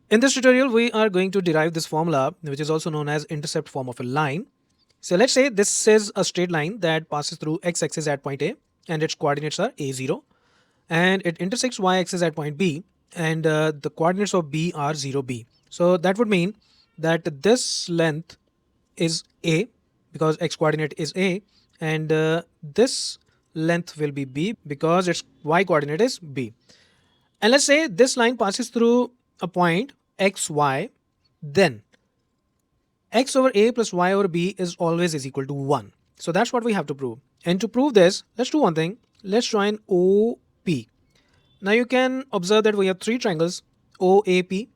In this tutorial, we are going to derive this formula, which is also known as intercept form of a line. So let's say this is a straight line that passes through x-axis at point A and its coordinates are a0, and it intersects y-axis at point B, and the coordinates of B are 0, B. So that would mean that this length is A because x coordinate is A, and this length will be B because its y coordinate is B. And let's say this line passes through a point xy, then x over a plus y over b is always is equal to 1. So that's what we have to prove. And to prove this, let's do one thing. Let's join OP. Now you can observe that we have three triangles, OAP,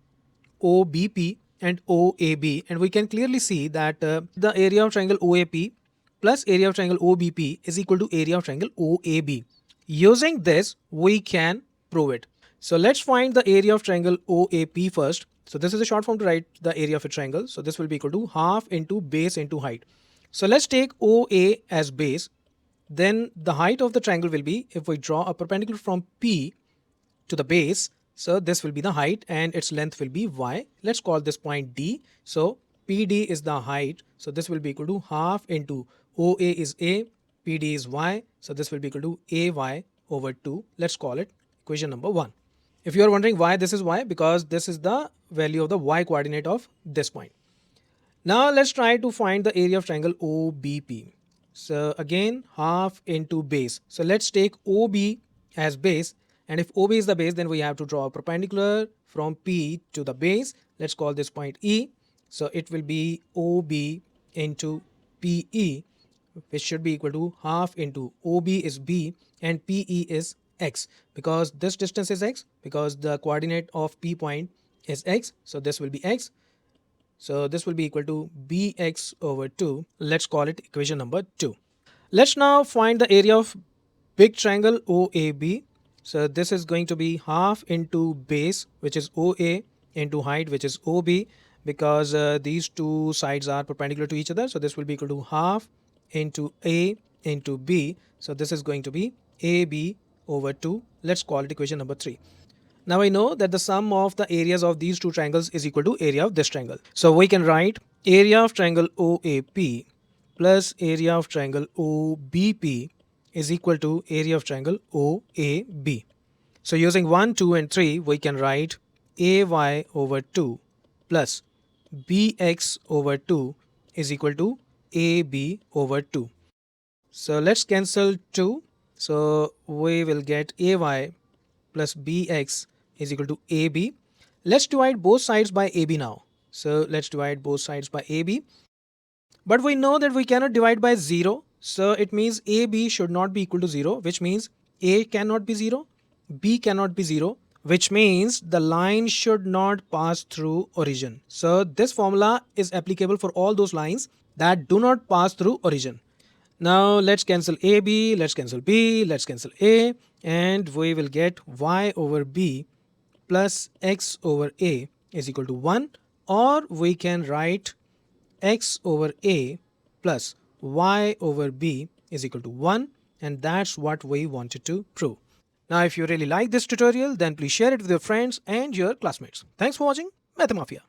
OBP and OAB, and we can clearly see that the area of triangle OAP plus area of triangle OBP is equal to area of triangle OAB. Using this, we can prove it. So let's find the area of triangle OAP first. So this is a short form to write the area of a triangle. So this will be equal to half into base into height. So let's take OA as base. Then the height of the triangle will be, if we draw a perpendicular from P to the base, so this will be the height and its length will be y. Let's call this point D. So PD is the height. So this will be equal to half into OA is A, PD is y. So this will be equal to AY over 2. Let's call it equation number 1. If you are wondering why this is y, because this is the value of the y coordinate of this point. Now let's try to find the area of triangle OBP. So again, half into base. So let's take OB as base, and if OB is the base, then we have to draw a perpendicular from P to the base. Let's call this point E. So it will be OB into PE, which should be equal to half into OB is B and PE is x, because this distance is x, because the coordinate of P point is x. So this will be x. So this will be equal to bx over 2. Let's call it equation number 2. Let's now find the area of big triangle OAB. So this is going to be half into base, which is OA, into height, which is OB, because these two sides are perpendicular to each other. So this will be equal to half into A into B. So this is going to be AB over 2. Let's call it equation number 3. Now I know that the sum of the areas of these two triangles is equal to area of this triangle. So we can write area of triangle OAP plus area of triangle OBP is equal to area of triangle OAB. So using 1, 2 and 3, we can write AY over 2 plus BX over 2 is equal to AB over 2. So let's cancel 2. So we will get AY plus BX is equal to AB. Let's divide both sides by AB now. So let's divide both sides by AB. But we know that we cannot divide by 0. So it means AB should not be equal to 0, which means A cannot be 0, B cannot be 0, which means the line should not pass through origin. So this formula is applicable for all those lines that do not pass through origin. Now let's cancel AB, let's cancel B, let's cancel A, and we will get y over B plus x over A is equal to 1, or we can write x over A plus y over B is equal to 1, and that's what we wanted to prove. Now if you really like this tutorial, then please share it with your friends and your classmates. Thanks for watching Mathemafia.